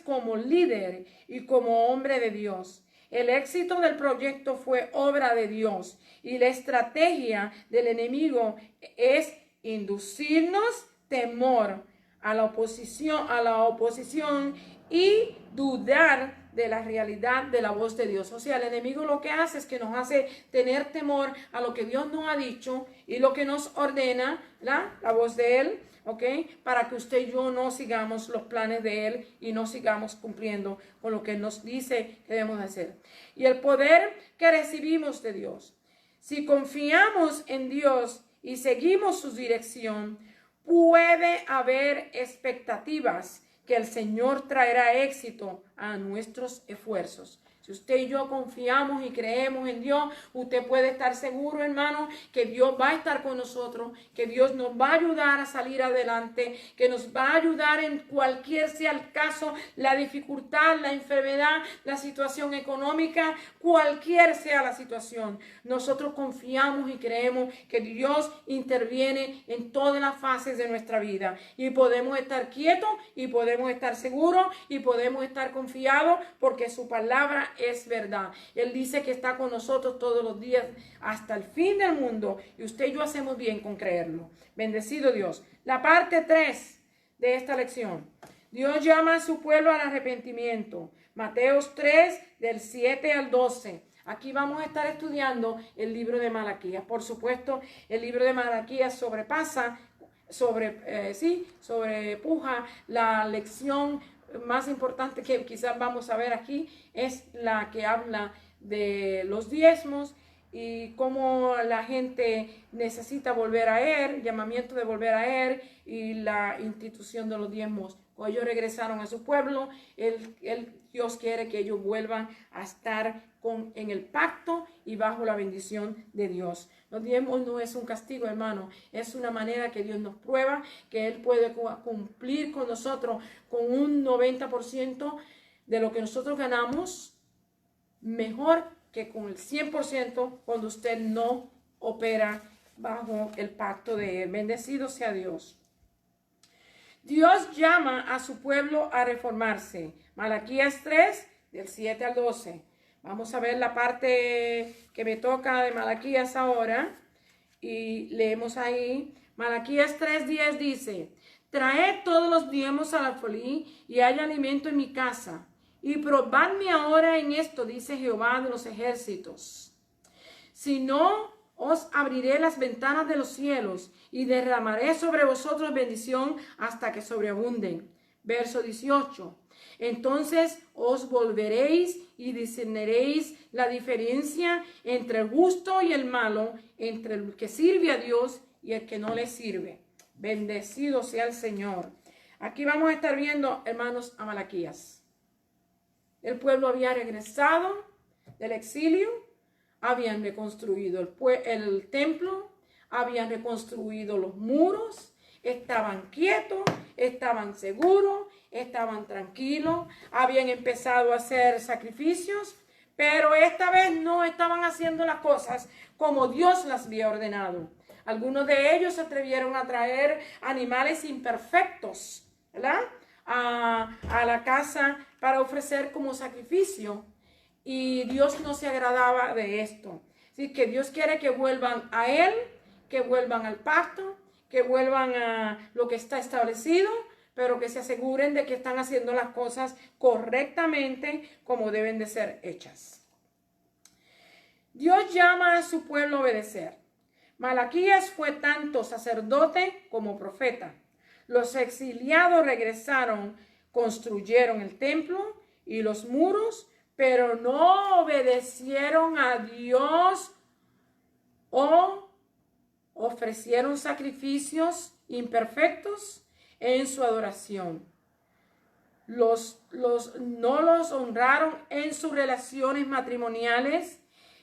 como líder y como hombre de Dios. El éxito del proyecto fue obra de Dios y la estrategia del enemigo es inducirnos temor a la oposición y dudar de la realidad de la voz de Dios. O sea, el enemigo lo que hace es que nos hace tener temor a lo que Dios nos ha dicho y lo que nos ordena, ¿verdad? La voz de Él. ¿Ok? Para que usted y yo no sigamos los planes de Él y no sigamos cumpliendo con lo que Él nos dice que debemos hacer. Y el poder que recibimos de Dios. Si confiamos en Dios y seguimos su dirección, puede haber expectativas que el Señor traerá éxito a nuestros esfuerzos. Si usted y yo confiamos y creemos en Dios, usted puede estar seguro, hermano, que Dios va a estar con nosotros, que Dios nos va a ayudar a salir adelante, que nos va a ayudar en cualquier sea el caso, la dificultad, la enfermedad, la situación económica, cualquier sea la situación. Nosotros confiamos y creemos que Dios interviene en todas las fases de nuestra vida y podemos estar quietos y podemos estar seguros y podemos estar confiados porque su palabra es verdad. Él dice que está con nosotros todos los días hasta el fin del mundo y usted y yo hacemos bien con creerlo. Bendecido Dios. La parte 3 de esta lección. Dios llama a su pueblo al arrepentimiento. Mateos 3 del 7 al 12. Aquí vamos a estar estudiando el libro de Malaquías. Por supuesto, el libro de Malaquías sobrepuja la lección más importante que quizás vamos a ver aquí, es la que habla de los diezmos y cómo la gente necesita volver a Él, llamamiento de volver a Él y la institución de los diezmos. Cuando ellos regresaron a su pueblo, Dios quiere que ellos vuelvan a estar en el pacto y bajo la bendición de Dios. Los diezmos no es un castigo, hermano, es una manera que Dios nos prueba que Él puede cumplir con nosotros con un 90% de lo que nosotros ganamos, mejor que con el 100% cuando usted no opera bajo el pacto de Él. Bendecido sea Dios. Dios llama a su pueblo a reformarse. Malaquías 3, del 7 al 12. Vamos a ver la parte que me toca de Malaquías ahora. Y leemos ahí. Malaquías 3:10 dice: Traed todos los diezmos al alfolí y haya alimento en mi casa. Y probadme ahora en esto, dice Jehová de los ejércitos. Si no, os abriré las ventanas de los cielos y derramaré sobre vosotros bendición hasta que sobreabunden. Verso 18. Entonces os volveréis y discerniréis la diferencia entre el justo y el malo, entre el que sirve a Dios y el que no le sirve. Bendecido sea el Señor. Aquí vamos a estar viendo, hermanos, a Malaquías. El pueblo había regresado del exilio, habían reconstruido el templo, habían reconstruido los muros, estaban quietos, estaban seguros, estaban tranquilos, habían empezado a hacer sacrificios, pero esta vez no estaban haciendo las cosas como Dios las había ordenado. Algunos de ellos se atrevieron a traer animales imperfectos, ¿verdad? A la casa para ofrecer como sacrificio. Y Dios no se agradaba de esto. Así que Dios quiere que vuelvan a Él, que vuelvan al pacto, que vuelvan a lo que está establecido, pero que se aseguren de que están haciendo las cosas correctamente como deben de ser hechas. Dios llama a su pueblo a obedecer. Malaquías fue tanto sacerdote como profeta. Los exiliados regresaron, construyeron el templo y los muros, pero no obedecieron a Dios o ofrecieron sacrificios imperfectos en su adoración. no los honraron en sus relaciones matrimoniales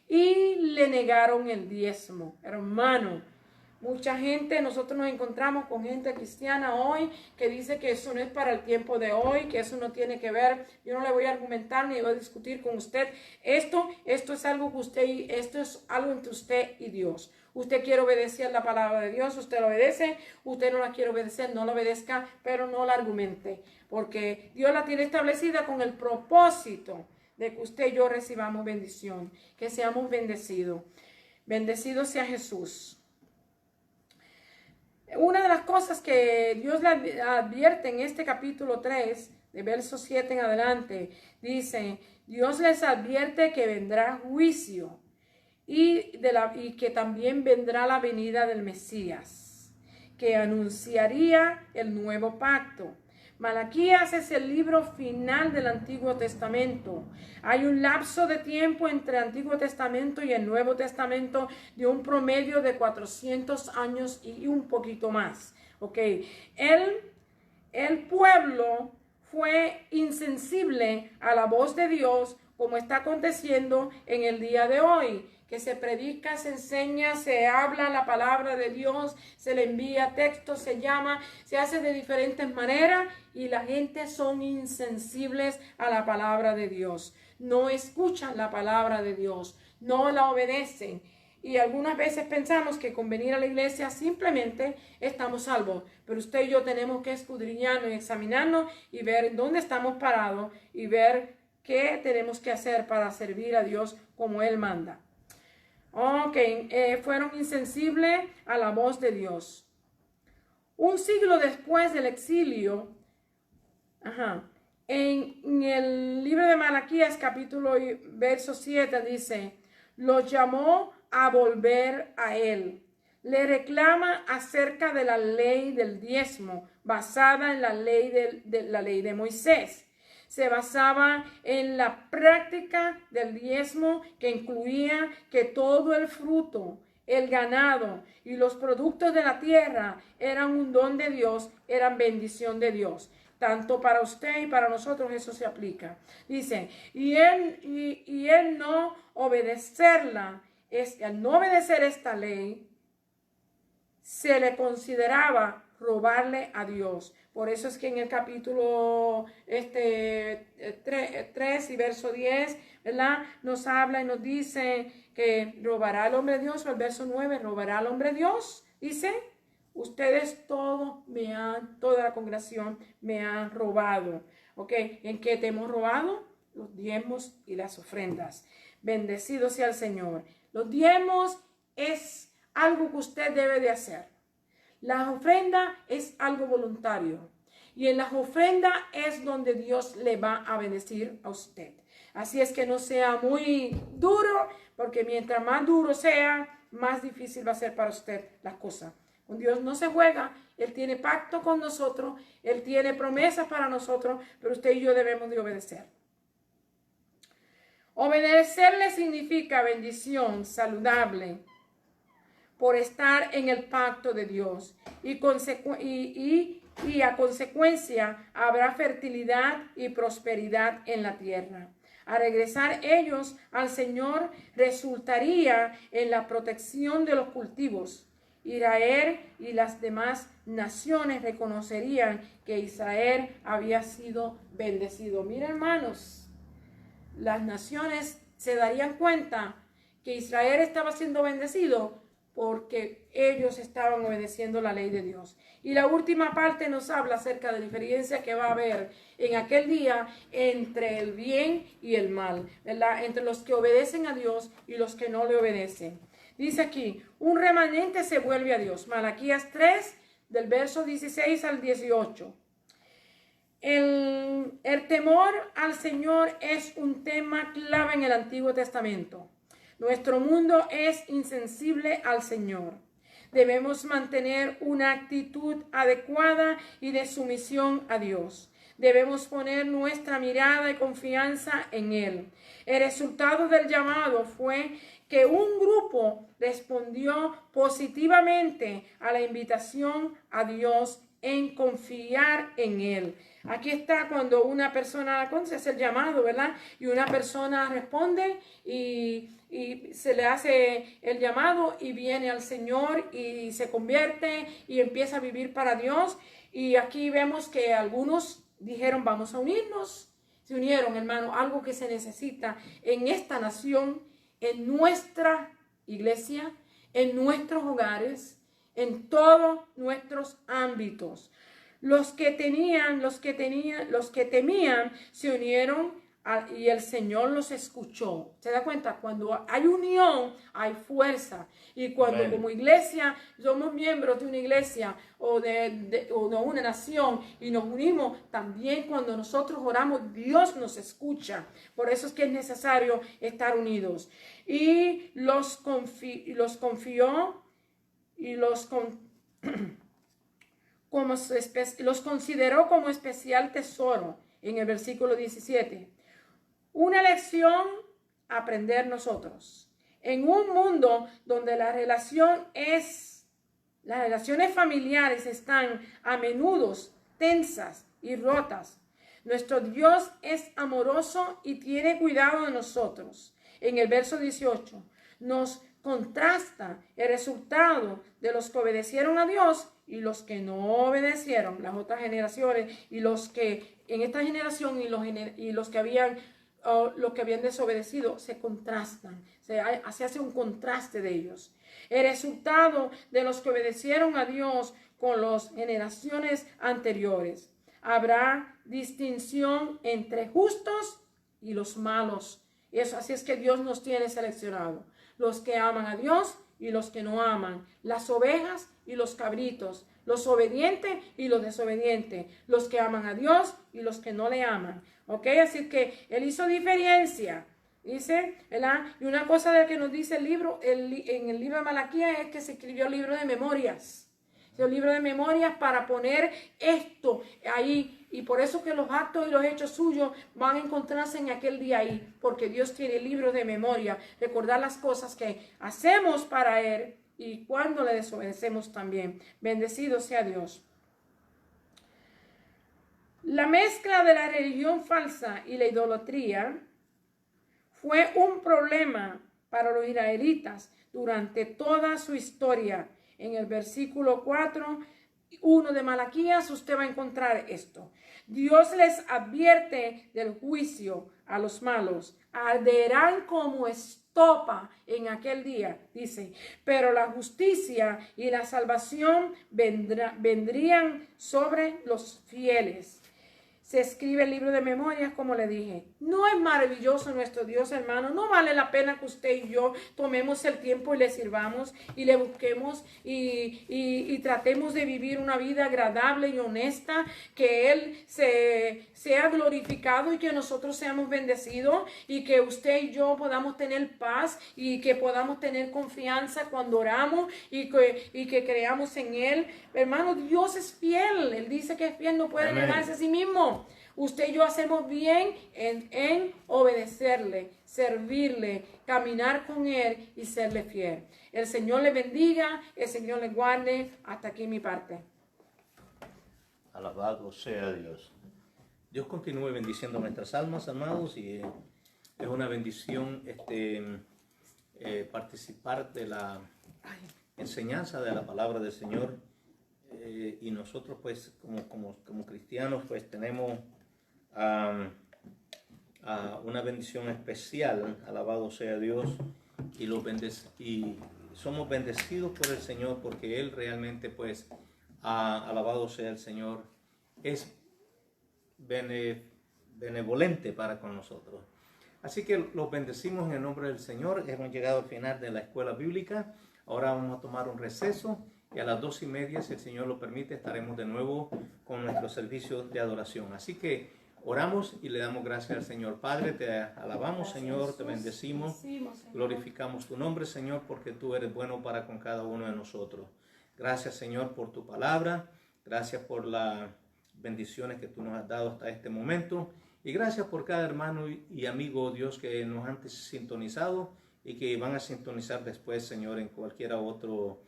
y le negaron el diezmo. Hermano, mucha gente, nosotros nos encontramos con gente cristiana hoy que dice que eso no es para el tiempo de hoy, que eso no tiene que ver. Yo no le voy a argumentar ni voy a discutir con usted. Esto es algo que esto es algo entre usted y Dios. Usted quiere obedecer la palabra de Dios, usted la obedece. Usted no la quiere obedecer, no la obedezca, pero no la argumente. Porque Dios la tiene establecida con el propósito de que usted y yo recibamos bendición, que seamos bendecidos. Bendecido sea Jesús. Una de las cosas que Dios le advierte en este capítulo 3, de verso 7 en adelante, dice, Dios les advierte que vendrá juicio y que también vendrá la venida del Mesías, que anunciaría el nuevo pacto. Malaquías es el libro final del Antiguo Testamento. Hay un lapso de tiempo entre el Antiguo Testamento y el Nuevo Testamento de un promedio de 400 años y un poquito más. Okay. El pueblo fue insensible a la voz de Dios, como está aconteciendo en el día de hoy, que se predica, se enseña, se habla la palabra de Dios, se le envía texto, se llama, se hace de diferentes maneras y la gente son insensibles a la palabra de Dios. No escuchan la palabra de Dios, no la obedecen. Y algunas veces pensamos que con venir a la iglesia simplemente estamos salvos. Pero usted y yo tenemos que escudriñarnos y examinarnos y ver dónde estamos parados y ver qué tenemos que hacer para servir a Dios como Él manda. Fueron insensibles a la voz de Dios. Un siglo después del exilio, en el libro de Malaquías, capítulo verso 7, dice, los llamó a volver a él. Le reclama acerca de la ley del diezmo, basada en la ley de Moisés. Se basaba en la práctica del diezmo, que incluía que todo el fruto, el ganado y los productos de la tierra eran un don de Dios, eran bendición de Dios. Tanto para usted y para nosotros eso se aplica. Dice, y él no obedecerla, al no obedecer esta ley, se le consideraba robarle a Dios. Por eso es que en el capítulo 3 y verso 10, ¿verdad? Nos habla y nos dice que robará al hombre Dios, o el verso 9, robará al hombre Dios, dice, ustedes toda la congregación me han robado. ¿En qué te hemos robado? Los diezmos y las ofrendas. Bendecido sea el Señor. Los diezmos es algo que usted debe de hacer. La ofrenda es algo voluntario. Y en las ofrendas es donde Dios le va a bendecir a usted. Así es que no sea muy duro, porque mientras más duro sea, más difícil va a ser para usted las cosas. Con Dios no se juega. Él tiene pacto con nosotros. Él tiene promesas para nosotros, pero usted y yo debemos de obedecer. Obedecerle significa bendición saludable por estar en el pacto de Dios y a consecuencia habrá fertilidad y prosperidad en la tierra. A regresar ellos al Señor resultaría en la protección de los cultivos. Israel y las demás naciones reconocerían que Israel había sido bendecido. Mira, hermanos, las naciones se darían cuenta que Israel estaba siendo bendecido porque ellos estaban obedeciendo la ley de Dios. Y la última parte nos habla acerca de la diferencia que va a haber en aquel día entre el bien y el mal, ¿verdad? Entre los que obedecen a Dios y los que no le obedecen. Dice aquí, un remanente se vuelve a Dios. Malaquías 3, del verso 16 al 18. El temor al Señor es un tema clave en el Antiguo Testamento. Nuestro mundo es insensible al Señor. Debemos mantener una actitud adecuada y de sumisión a Dios. Debemos poner nuestra mirada y confianza en Él. El resultado del llamado fue que un grupo respondió positivamente a la invitación a Dios en confiar en Él. Aquí está cuando una persona se hace el llamado, ¿verdad? Y una persona responde y se le hace el llamado y viene al Señor y se convierte y empieza a vivir para Dios. Y aquí vemos que algunos dijeron, vamos a unirnos. Se unieron, hermano, algo que se necesita en esta nación, en nuestra iglesia, en nuestros hogares, en todos nuestros ámbitos. Los que temían se unieron y el Señor los escuchó. ¿Se da cuenta? Cuando hay unión, hay fuerza. Y cuando como iglesia somos miembros de una iglesia o de una nación y nos unimos, también cuando nosotros oramos, Dios nos escucha. Por eso es que es necesario estar unidos. Y los confió y los consideró como especial tesoro en el versículo 17. Una lección a aprender nosotros. En un mundo donde las relaciones familiares están a menudo tensas y rotas, nuestro Dios es amoroso y tiene cuidado de nosotros. En el verso 18 nos contrasta el resultado de los que obedecieron a Dios y los que no obedecieron, las otras generaciones, y los que en esta generación y los que habían desobedecido, se contrastan, se hace un contraste de ellos. El resultado de los que obedecieron a Dios con las generaciones anteriores. Habrá distinción entre justos y los malos. Así es que Dios nos tiene seleccionado. Los que aman a Dios y los que no aman. Las ovejas y los cabritos. Los obedientes y los desobedientes. Los que aman a Dios y los que no le aman. ¿Ok? Así que Él hizo diferencia. Dice, ¿verdad? Y una cosa de que nos dice el libro, en el libro de Malaquías, es que se escribió el libro de memorias. El libro de memorias para poner esto ahí. Y por eso que los actos y los hechos suyos van a encontrarse en aquel día ahí. Porque Dios tiene libros de memoria. Recordar las cosas que hacemos para Él y cuando le desobedecemos también. Bendecido sea Dios. La mezcla de la religión falsa y la idolatría fue un problema para los israelitas durante toda su historia. En el versículo 4:1 de Malaquías usted va a encontrar esto. Dios les advierte del juicio a los malos. Arderán como estopa en aquel día, dice. Pero la justicia y la salvación vendrían sobre los fieles. Se escribe el libro de memorias, como le dije. ¿No es maravilloso nuestro Dios, hermano? ¿No vale la pena que usted y yo tomemos el tiempo y le sirvamos y le busquemos y tratemos de vivir una vida agradable y honesta? Que Él sea glorificado y que nosotros seamos bendecidos y que usted y yo podamos tener paz y que podamos tener confianza cuando oramos y que creamos en Él. Hermano, Dios es fiel. Él dice que es fiel, no puede negarse a sí mismo. Usted y yo hacemos bien en obedecerle, servirle, caminar con Él y serle fiel. El Señor le bendiga, el Señor le guarde. Hasta aquí mi parte.
Alabado sea Dios. Dios continúe bendiciendo nuestras almas, amados, y es una bendición participar de la enseñanza de la palabra del Señor. Y nosotros pues como cristianos pues tenemos una bendición especial, alabado sea Dios, y somos bendecidos por el Señor porque Él realmente pues alabado sea el Señor, es benevolente para con nosotros. Así que los bendecimos en el nombre del Señor. Hemos llegado al final de la escuela bíblica. Ahora vamos a tomar un receso y a las 2:30, si el Señor lo permite, estaremos de nuevo con nuestro servicio de adoración. Así que oramos y le damos gracias al Señor. Padre, te alabamos, gracias, Señor, te bendecimos, glorificamos tu nombre, Señor, porque tú eres bueno para con cada uno de nosotros. Gracias, Señor, por tu palabra. Gracias por las bendiciones que tú nos has dado hasta este momento. Y gracias por cada hermano y amigo, Dios, que nos han sintonizado y que van a sintonizar después, Señor, en cualquier otro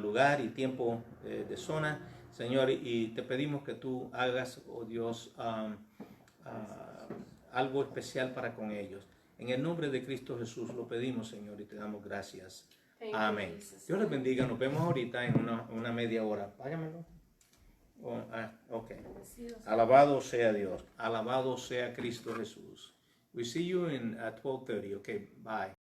lugar y tiempo de zona. Señor, y te pedimos que tú hagas, oh Dios, algo especial para con ellos. En el nombre de Cristo Jesús lo pedimos, Señor, y te damos gracias. Amén. Dios les bendiga. Nos vemos ahorita en una media hora. Págamelo. Ok. Alabado sea Dios. Alabado sea Cristo Jesús. We see you in 12:30. Okay, bye.